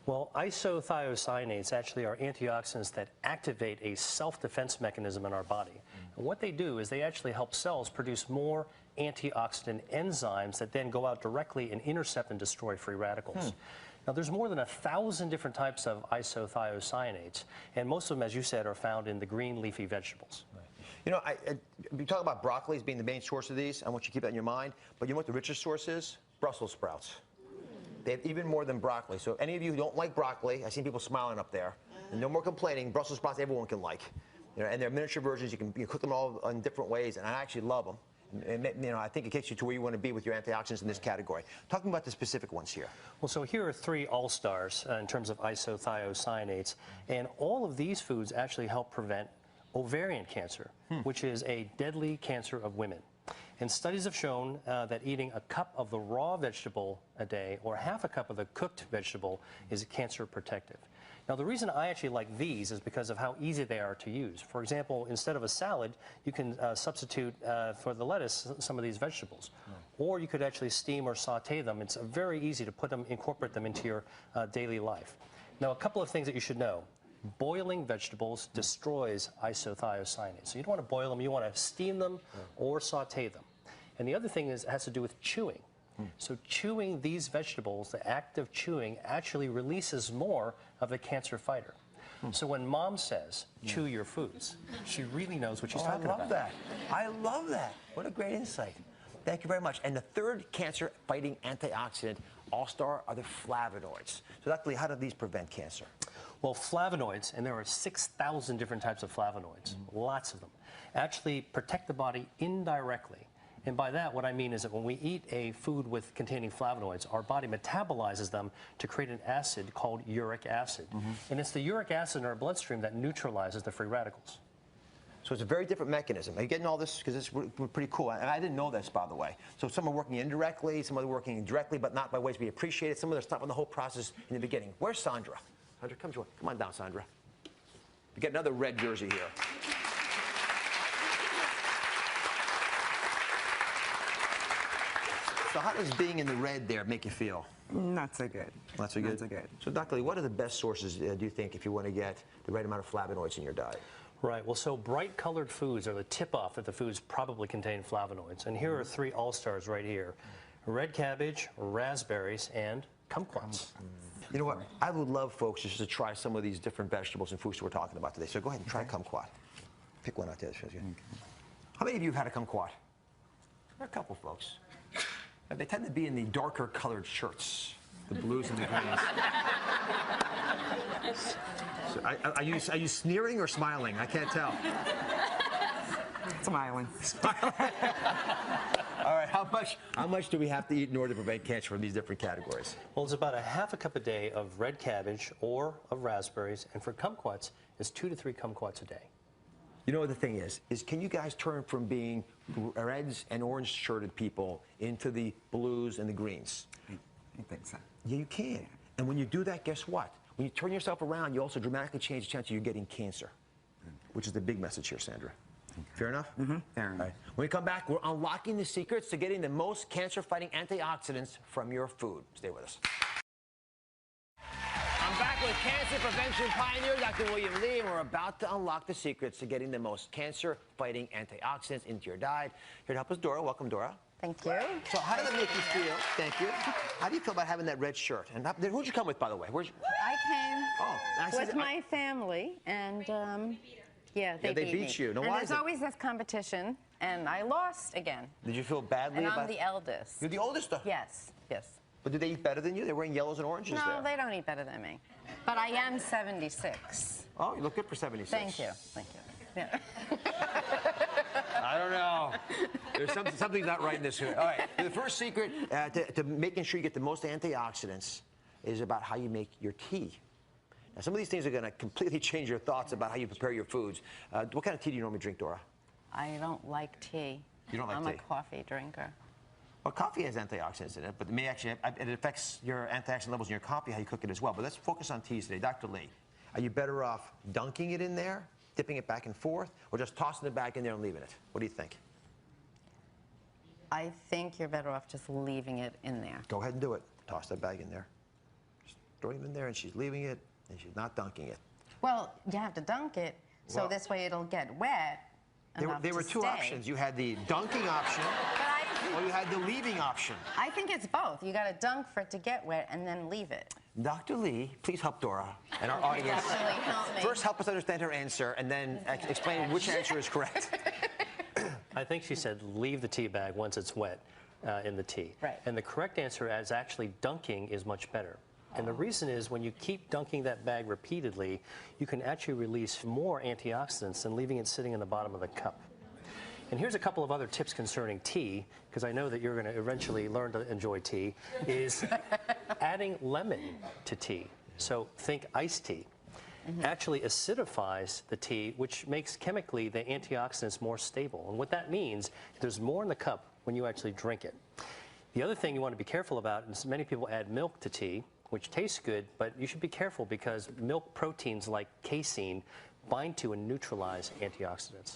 Well, isothiocyanates actually are antioxidants that activate a self-defense mechanism in our body. And what they do is they actually help cells produce more antioxidant enzymes that then go out directly and intercept and destroy free radicals. Now, there's more than 1,000 different types of isothiocyanates, and most of them, as you said, are found in the green leafy vegetables. Right. You know, we talk about broccoli as being the main source of these. I want you to keep that in your mind. But you know what the richest source is? Brussels sprouts. They have even more than broccoli. So any of you who don't like broccoli, I've seen people smiling up there. And no more complaining. Brussels sprouts everyone can like. You know, and they're miniature versions. You can cook them all in different ways, and I actually love them. And, you know, I think it gets you to where you want to be with your antioxidants in this category. Talking about the specific ones here. Well, so here are 3 all-stars in terms of isothiocyanates, and all of these foods actually help prevent ovarian cancer, which is a deadly cancer of women. And studies have shown that eating a cup of the raw vegetable a day or half a cup of the cooked vegetable is cancer protective. Now, the reason I actually like these is because of how easy they are to use. For example, instead of a salad, you can substitute for the lettuce some of these vegetables. Or you could actually steam or saute them. It's very easy to incorporate them into your daily life. Now, a couple of things that you should know. Boiling vegetables destroys isothiocyanates. So you don't want to boil them, you want to steam them or saute them. And the other thing has to do with chewing. So chewing these vegetables, the act of chewing, actually releases more of the cancer fighter. So when Mom says, chew your foods, she really knows what she's talking about. I love that. I love that. What a great insight. Thank you very much. And the third cancer-fighting antioxidant all-star are the flavonoids. So Dr. Lee, how do these prevent cancer? Well, flavonoids, and there are 6,000 different types of flavonoids, lots of them, actually protect the body indirectly. And by that, what I mean is that when we eat a food containing flavonoids, our body metabolizes them to create an acid called uric acid. And it's the uric acid in our bloodstream that neutralizes the free radicals. So it's a very different mechanism. Are you getting all this? Because it's pretty cool. And I didn't know this, by the way. So some are working indirectly, some are working directly, but not by ways we appreciate it. Some of them are stopping the whole process in the beginning. Where's Sandra? Sandra, come on down, Sandra. We get another red jersey here. So how does being in the red there make you feel? Not so good. Not so good? Not so good. So Dr. Lee, what are the best sources, do you think, if you want to get the right amount of flavonoids in your diet? Right. Well, so bright colored foods are the tip-off that the foods probably contain flavonoids. And here are 3 all-stars right here. Red cabbage, raspberries, and kumquats. You know what? I would love folks just to try some of these different vegetables and foods we're talking about today. So go ahead and try a kumquat. Pick one out there. How many of you have had a kumquat? There are a couple folks. They tend to be in the darker colored shirts, the blues and the greens. So are you sneering or smiling? I can't tell. Smiling. All right, how much do we have to eat in order to prevent cancer from these different categories? Well, it's about a half a cup a day of red cabbage or of raspberries, and for kumquats, it's 2 to 3 kumquats a day. You know what the thing is can you guys turn from being reds and orange shirted people into the blues and the greens? I think so. Yeah, you can. And when you do that, guess what? When you turn yourself around, you also dramatically change the chance of you getting cancer, which is the big message here, Sandra. Fair enough? Fair enough. All right. When we come back, we're unlocking the secrets to getting the most cancer-fighting antioxidants from your food. Stay with us. I'm back with cancer prevention pioneer, Dr. William Lee, and we're about to unlock the secrets to getting the most cancer-fighting antioxidants into your diet. Here to help us, Dora. Welcome, Dora. Thank you. So how did it make you feel? Thank you. How do you feel about having that red shirt? And who'd you come with, by the way? I came with my family, and yeah, they beat you. Now, and why there's always this competition, and I lost again. Did you feel badly and about it? I'm the eldest. You're the oldest? Yes, yes. But do they eat better than you? They're wearing yellows and oranges No, there. they don't eat better than me. But I am 76. Oh, you look good for 76. Thank you. Thank you. Yeah. I don't know. There's something's not right in this. All right. The first secret to making sure you get the most antioxidants is about how you make your tea. Now, some of these things are going to completely change your thoughts about how you prepare your foods. What kind of tea do you normally drink, Dora? I don't like tea. You don't like tea? I'm a coffee drinker. Well, coffee has antioxidants in it, but it affects your antioxidant levels in your coffee, how you cook it as well. But let's focus on teas today. Dr. Lee, are you better off dunking it in there, dipping it back and forth, or just tossing it back in there and leaving it? What do you think? I think you're better off just leaving it in there. Go ahead and do it. Toss that bag in there. Just throwing them in there, and she's leaving it, and she's not dunking it. Well, you have to dunk it, so Well, this way it'll get wet. There were two options. You had the dunking option, or you had the leaving option. I think it's both. You got to dunk for it to get wet and then leave it. Dr. Lee, please help Dora and our audience. Definitely help me. First, help us understand her answer, and then explain which answer is correct. I think she said leave the tea bag once it's wet in the tea. Right. And the correct answer is actually dunking is much better. And the reason is when you keep dunking that bag repeatedly, you can actually release more antioxidants than leaving it sitting in the bottom of the cup. And here's a couple of other tips concerning tea, because I know that you're going to eventually learn to enjoy tea, is adding lemon to tea. So think iced tea. Actually acidifies the tea, which makes chemically the antioxidants more stable. And what that means, there's more in the cup when you actually drink it. The other thing you want to be careful about is many people add milk to tea, which tastes good, but you should be careful because milk proteins like casein bind to and neutralize antioxidants.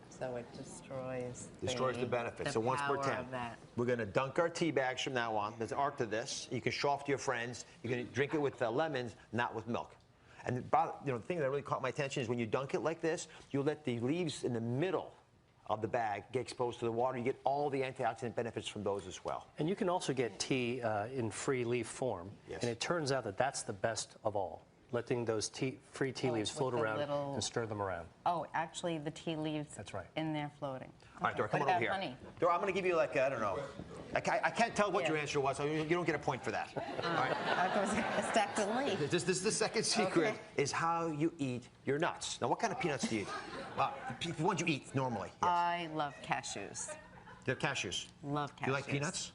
So it destroys The benefit. So once per 10. We're going to dunk our tea bags from now on. There's an art to this. You can show off to your friends. You're going to drink it with lemons, not with milk. And the thing that really caught my attention is when you dunk it like this, you let the leaves in the middle of the bag get exposed to the water. You get all the antioxidant benefits from those as well. And you can also get tea in free leaf form. Yes. And it turns out that that's the best of all, letting those free tea leaves float around and stir them around. Oh, actually, the tea leaves That's right. in there floating. All right, Dora, come What on over about here. honey? Dora, I'm going to give you like, I don't know. I can't tell what your answer was, so you don't get a point for that. All right. That goes stacked in leaf. This is the second secret, Okay. is how you eat your nuts. Now, what kind of peanuts do you eat? The ones you eat normally. Yes. I love cashews. They're cashews. Love cashews. Do you like peanuts?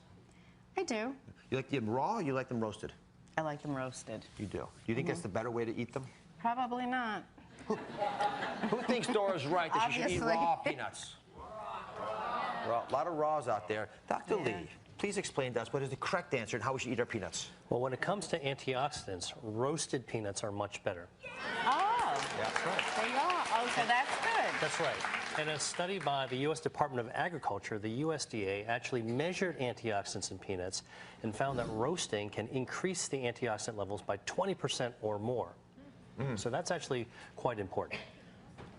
I do. You like them raw or you like them roasted? I like them roasted. You do. Do you think that's the better way to eat them? Probably not. Who thinks Dora's right that she should eat Obviously. raw peanuts? Well, a lot of raws out there. Dr. Yeah. Lee, please explain to us what is the correct answer and how we should eat our peanuts. Well, when it comes to antioxidants, roasted peanuts are much better. Oh, That's right. they are. Oh, so that's good. That's right. And a study by the U.S. Department of Agriculture, the USDA, actually measured antioxidants in peanuts and found that roasting can increase the antioxidant levels by 20% or more. So that's actually quite important.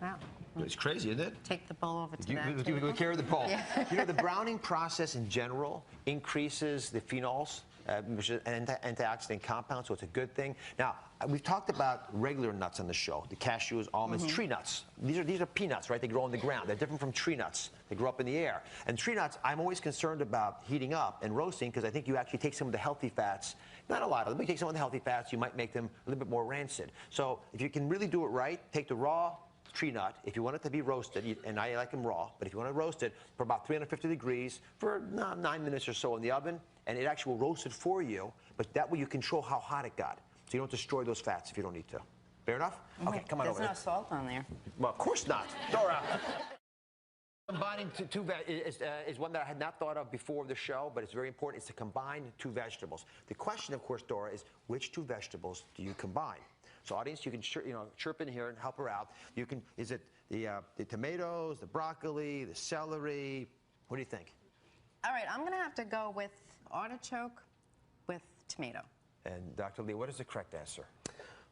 Wow. It's crazy, isn't it? Take the bowl over to that We table. carry the bowl. Yeah. You know, the browning process in general increases the phenols, which is an antioxidant compound, so it's a good thing. Now, we've talked about regular nuts on the show, the cashews, almonds, tree nuts. These are peanuts, right? They grow on the ground. They're different from tree nuts. They grow up in the air. And tree nuts, I'm always concerned about heating up and roasting because I think you actually take some of the healthy fats, not a lot of them, but you take some of the healthy fats, you might make them a little bit more rancid. So if you can really do it right, take the raw tree nut. If you want it to be roasted, and I like them raw, but if you want to roast it for about 350 degrees for 9 minutes or so in the oven, and it actually will roast it for you, but that way you control how hot it got. So you don't destroy those fats if you don't need to. Fair enough? Okay, come on There's over. no salt on there. Well, of course not. Dora. Combining two is one that I had not thought of before the show, but it's very important. It's to combine two vegetables. The question, of course, Dora, is which two vegetables do you combine? So, audience, you can chirp in here and help her out. You can. Is it the tomatoes, the broccoli, the celery? What do you think? All right, I'm going to have to go with artichoke with tomato. And Dr. Lee, what is the correct answer?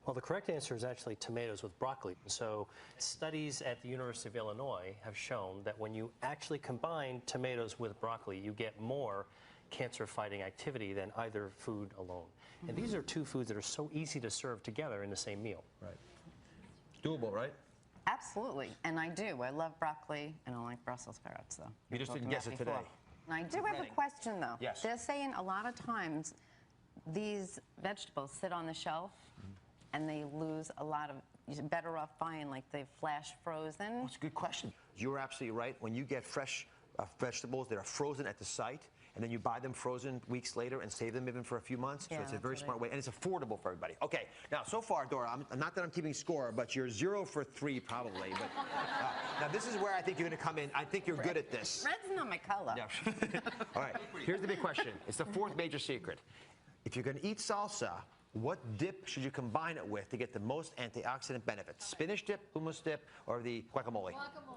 Well, the correct answer is actually tomatoes with broccoli. So studies at the University of Illinois have shown that when you actually combine tomatoes with broccoli, you get more cancer-fighting activity than either food alone. And these are two foods that are so easy to serve together in the same meal. Right. It's doable, right? Absolutely, and I do. I love broccoli. I don't like Brussels sprouts, though. You just We've didn't talked guess about it before. today. And I do have a question, though. Yes. They're saying a lot of times these vegetables sit on the shelf and they lose a lot of. You're better off buying like they flash frozen. That's a good question. You're absolutely right. When you get fresh vegetables that are frozen at the site, and then you buy them frozen weeks later and save them even for a few months. Yeah, So it's a that's very what smart way, and it's affordable for everybody. Okay, now so far, Dora, not that I'm keeping score, but you're 0 for 3 probably. But now this is where I think you're going to come in. I think you're good at this. Red's not my color. Yeah. All right, here's the big question. It's the fourth major secret. If you're going to eat salsa, what dip should you combine it with to get the most antioxidant benefits? Spinach dip, hummus dip, or the guacamole?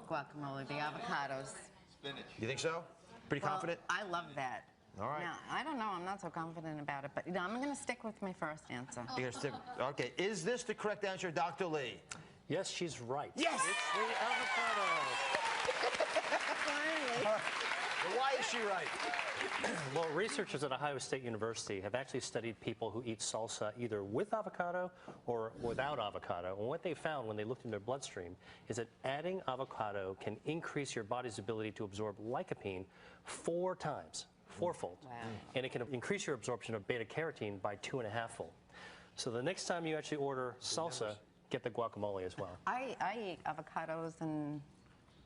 Guacamole, the avocados. You think so? Pretty confident? Well, I love that. All right. Now, I don't know. I'm not so confident about it, but I'm going to stick with my first answer. You're gonna stick. Okay. Is this the correct answer, Dr. Lee? Yes, she's right. Yes! It's the avocado. Well, why is she right? Well, researchers at Ohio State University have actually studied people who eat salsa either with avocado or without avocado. And what they found when they looked in their bloodstream is that adding avocado can increase your body's ability to absorb lycopene 4 times, fourfold. Wow. And it can increase your absorption of beta carotene by 2.5-fold. So the next time you actually order salsa, get the guacamole as well. I eat avocados and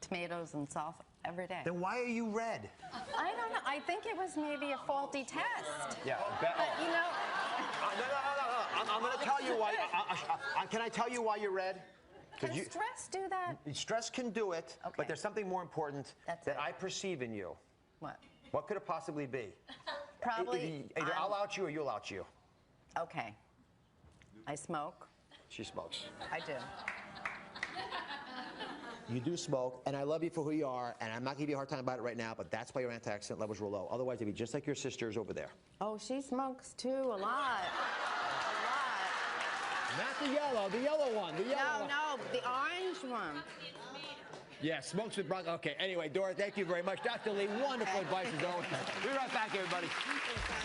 tomatoes and salsa every day. Then why are you red? I don't know. I think it was maybe a faulty test. Yeah. But, you know, No. I'm going to tell you why. Can I tell you why you're red? can stress do that? Stress can do it, Okay. but there's something more important That's that it. I perceive in you. What? What could it possibly be? Probably. Either I'll out you or you'll out you. Okay. I smoke. She smokes. I do. You do smoke, and I love you for who you are, and I'm not giving you a hard time about it right now, but that's why your antioxidant levels were low. Otherwise, they'd be just like your sisters over there. Oh, she smokes too, a lot. A lot. Not the yellow one. The yellow one. No, the orange one. Yeah, smokes with broccoli. Okay, anyway, Dora, thank you very much. Dr. Lee, wonderful advice as always. We'll be right back, everybody.